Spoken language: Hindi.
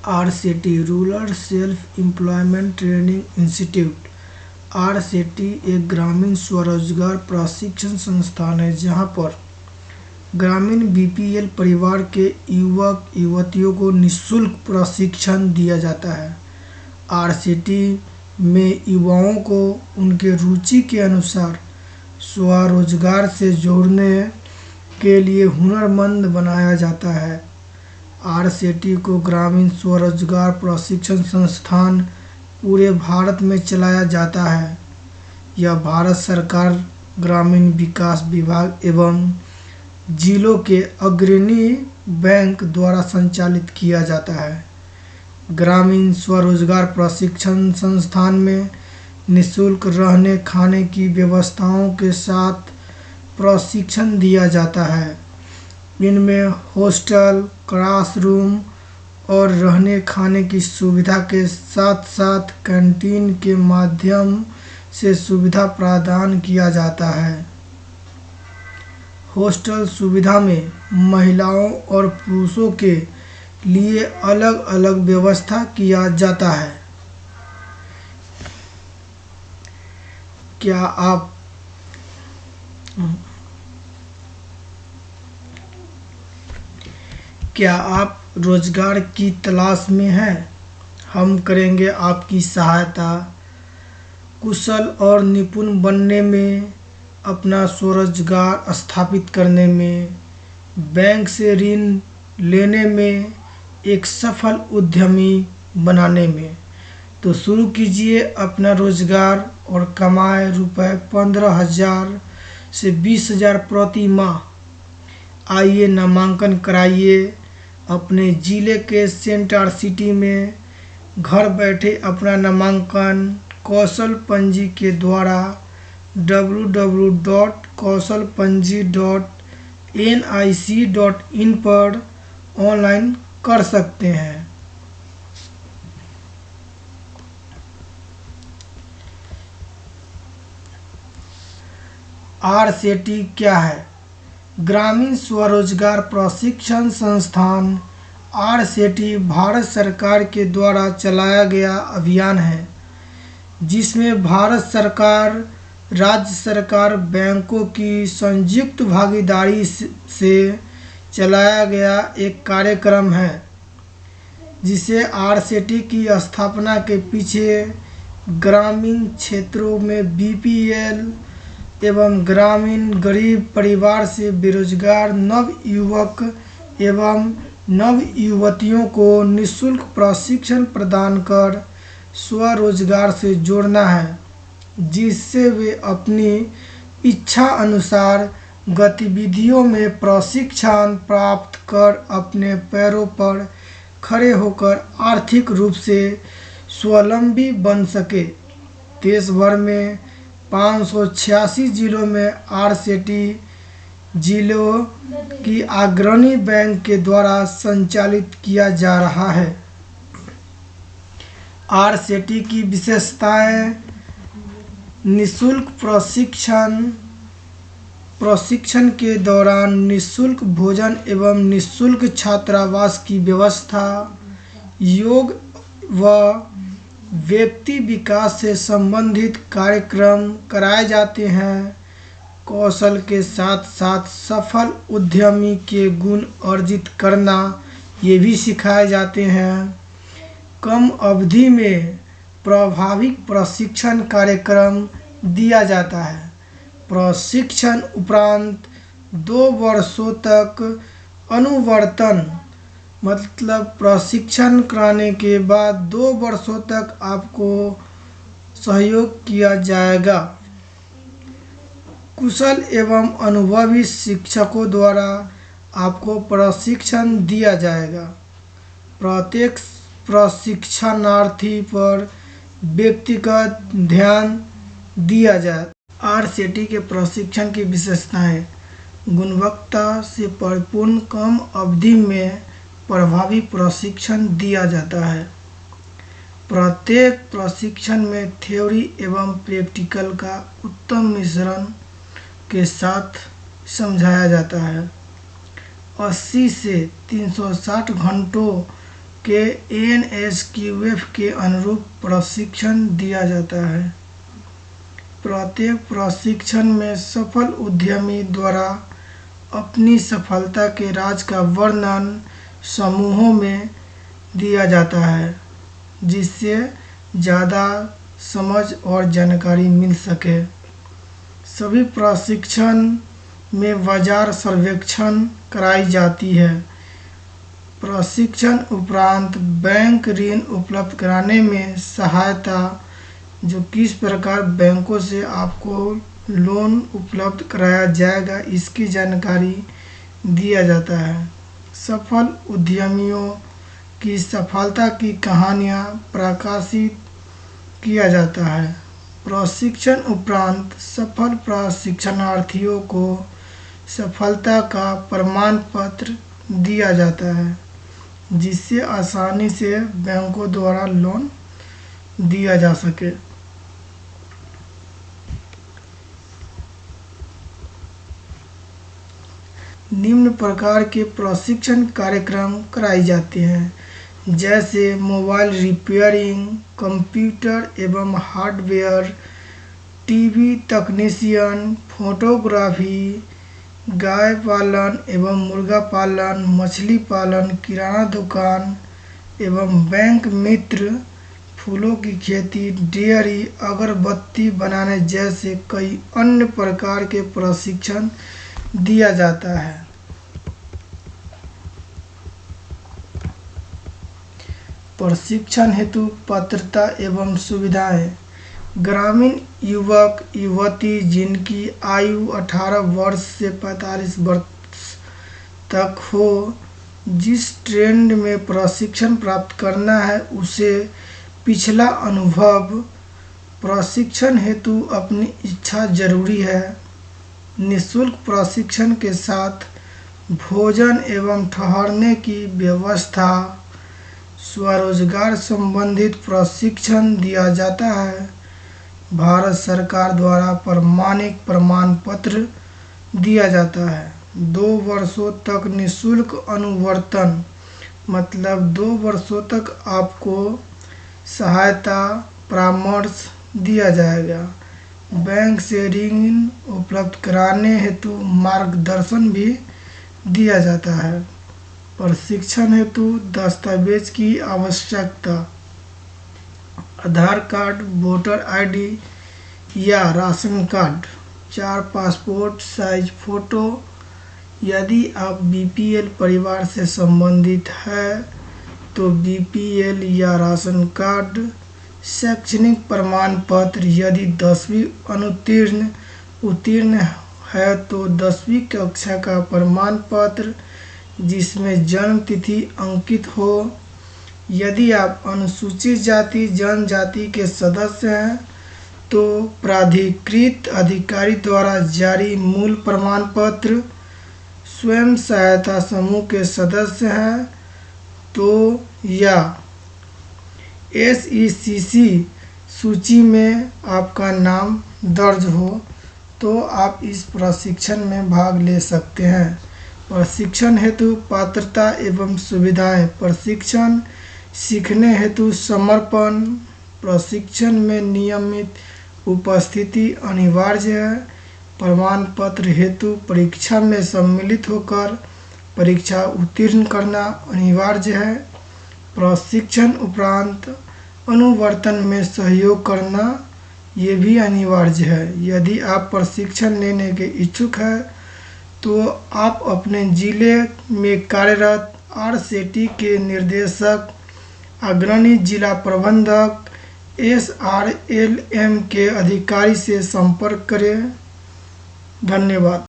RSETI rural self employment training institute. RSETI एक ग्रामीण स्वरोजगार प्रशिक्षण संस्थान है जहां पर ग्रामीण बीपीएल परिवार के युवक युवतियों को निःशुल्क प्रशिक्षण दिया जाता है। आरसेटी में युवाओं को उनके रुचि के अनुसार स्वरोजगार से जोड़ने के लिए हुनरमंद बनाया जाता है। आरसेटी को ग्रामीण स्वरोजगार प्रशिक्षण संस्थान पूरे भारत में चलाया जाता है। यह भारत सरकार, ग्रामीण विकास विभाग एवं जिलों के अग्रणी बैंक द्वारा संचालित किया जाता है। ग्रामीण स्वरोजगार प्रशिक्षण संस्थान में निःशुल्क रहने खाने की व्यवस्थाओं के साथ प्रशिक्षण दिया जाता है। इनमें हॉस्टल, क्लासरूम और रहने खाने की सुविधा के साथ साथ कैंटीन के माध्यम से सुविधा प्रदान किया जाता है। हॉस्टल सुविधा में महिलाओं और पुरुषों के लिए अलग अलग व्यवस्था किया जाता है। क्या आप रोजगार की तलाश में हैं? हम करेंगे आपकी सहायता कुशल और निपुण बनने में, अपना स्वरोजगार स्थापित करने में, बैंक से ऋण लेने में, एक सफल उद्यमी बनाने में। तो शुरू कीजिए अपना रोजगार और कमाए रुपए 15,000 से 20,000 प्रति माह। आइए नामांकन कराइए अपने ज़िले के सेंटर सिटी में। घर बैठे अपना नामांकन कौशल पंजी के द्वारा www.kausalpanji.nic.in पर ऑनलाइन कर सकते हैं। आरसेटी क्या है? ग्रामीण स्वरोजगार प्रशिक्षण संस्थान। आरसेटी भारत सरकार के द्वारा चलाया गया अभियान है जिसमें भारत सरकार, राज्य सरकार, बैंकों की संयुक्त भागीदारी से चलाया गया एक कार्यक्रम है जिसे आरसेटी की स्थापना के पीछे ग्रामीण क्षेत्रों में बीपीएल एवं ग्रामीण गरीब परिवार से बेरोजगार नव युवक एवं नव युवतियों को निःशुल्क प्रशिक्षण प्रदान कर स्वरोजगार से जोड़ना है, जिससे वे अपनी इच्छा अनुसार गतिविधियों में प्रशिक्षण प्राप्त कर अपने पैरों पर खड़े होकर आर्थिक रूप से स्वावलंबी बन सके। देश भर में 586 जिलों में आरसेटी जिलों की अग्रणी बैंक के द्वारा संचालित किया जा रहा है। आरसेटी की विशेषताएं: निःशुल्क प्रशिक्षण के दौरान निःशुल्क भोजन एवं निःशुल्क छात्रावास की व्यवस्था, योग व व्यक्ति विकास से संबंधित कार्यक्रम कराए जाते हैं। कौशल के साथ साथ सफल उद्यमी के गुण अर्जित करना ये भी सिखाए जाते हैं। कम अवधि में प्रभावी प्रशिक्षण कार्यक्रम दिया जाता है। प्रशिक्षण उपरांत 2 वर्षों तक अनुवर्तन, मतलब प्रशिक्षण कराने के बाद 2 वर्षों तक आपको सहयोग किया जाएगा। कुशल एवं अनुभवी शिक्षकों द्वारा आपको प्रशिक्षण दिया जाएगा। प्रत्येक प्रशिक्षणार्थी पर व्यक्तिगत ध्यान दिया जाए। आरसेटी के प्रशिक्षण की विशेषताएं: गुणवत्ता से परिपूर्ण कम अवधि में प्रभावी प्रशिक्षण दिया जाता है। प्रत्येक प्रशिक्षण में थ्योरी एवं प्रैक्टिकल का उत्तम मिश्रण के साथ समझाया जाता है। 80 से 360 घंटों के ANSQF के अनुरूप प्रशिक्षण दिया जाता है। प्रत्येक प्रशिक्षण में सफल उद्यमी द्वारा अपनी सफलता के राज का वर्णन समूहों में दिया जाता है, जिससे ज़्यादा समझ और जानकारी मिल सके। सभी प्रशिक्षण में बाजार सर्वेक्षण कराई जाती है। प्रशिक्षण उपरांत बैंक ऋण उपलब्ध कराने में सहायता, जो किस प्रकार बैंकों से आपको लोन उपलब्ध कराया जाएगा, इसकी जानकारी दिया जाता है। सफल उद्यमियों की सफलता की कहानियाँ प्रकाशित किया जाता है। प्रशिक्षण उपरांत सफल प्रशिक्षणार्थियों को सफलता का प्रमाण पत्र दिया जाता है, जिससे आसानी से बैंकों द्वारा लोन दिया जा सके। निम्न प्रकार के प्रशिक्षण कार्यक्रम कराए जाते हैं, जैसे मोबाइल रिपेयरिंग, कंप्यूटर एवं हार्डवेयर, टीवी तकनीशियन, फोटोग्राफी, गाय पालन एवं मुर्गा पालन, मछली पालन, किराना दुकान एवं बैंक मित्र, फूलों की खेती, डेयरी, अगरबत्ती बनाने जैसे कई अन्य प्रकार के प्रशिक्षण दिया जाता है। प्रशिक्षण हेतु पात्रता एवं सुविधाएं। ग्रामीण युवक युवती जिनकी आयु 18 वर्ष से 45 वर्ष तक हो, जिस ट्रेंड में प्रशिक्षण प्राप्त करना है उसे पिछला अनुभव। प्रशिक्षण हेतु अपनी इच्छा जरूरी है। निःशुल्क प्रशिक्षण के साथ भोजन एवं ठहरने की व्यवस्था। स्वरोजगार संबंधित प्रशिक्षण दिया जाता है। भारत सरकार द्वारा प्रमाणिक प्रमाण पत्र दिया जाता है। 2 वर्षों तक निःशुल्क अनुवर्तन, मतलब 2 वर्षों तक आपको सहायता परामर्श दिया जाएगा। बैंक से ऋण उपलब्ध कराने हेतु मार्गदर्शन भी दिया जाता है। प्रशिक्षण हेतु दस्तावेज की आवश्यकता। आधार कार्ड, वोटर आईडी या ration card, 4 passport size photo. यदि आप BPL परिवार से संबंधित है तो BPL या राशन कार्ड। शैक्षणिक प्रमाण पत्र, यदि 10वीं उत्तीर्ण है तो 10वीं कक्षा का प्रमाण पत्र जिसमें जन्म तिथि अंकित हो। यदि आप अनुसूचित जाति जनजाति के सदस्य हैं तो प्राधिकृत अधिकारी द्वारा जारी मूल प्रमाण पत्र। स्वयं सहायता समूह के सदस्य हैं तो या SECC सूची में आपका नाम दर्ज हो तो आप इस प्रशिक्षण में भाग ले सकते हैं। प्रशिक्षण हेतु पात्रता एवं सुविधाएं। प्रशिक्षण सीखने हेतु समर्पण। प्रशिक्षण में नियमित उपस्थिति अनिवार्य है। प्रमाण पत्र हेतु परीक्षा में सम्मिलित होकर परीक्षा उत्तीर्ण करना अनिवार्य है। प्रशिक्षण उपरांत अनुवर्तन में सहयोग करना ये भी अनिवार्य है। यदि आप प्रशिक्षण लेने के इच्छुक हैं तो आप अपने जिले में कार्यरत RCT के निर्देशक, अग्रणी जिला प्रबंधक, SRLM के अधिकारी से संपर्क करें। धन्यवाद।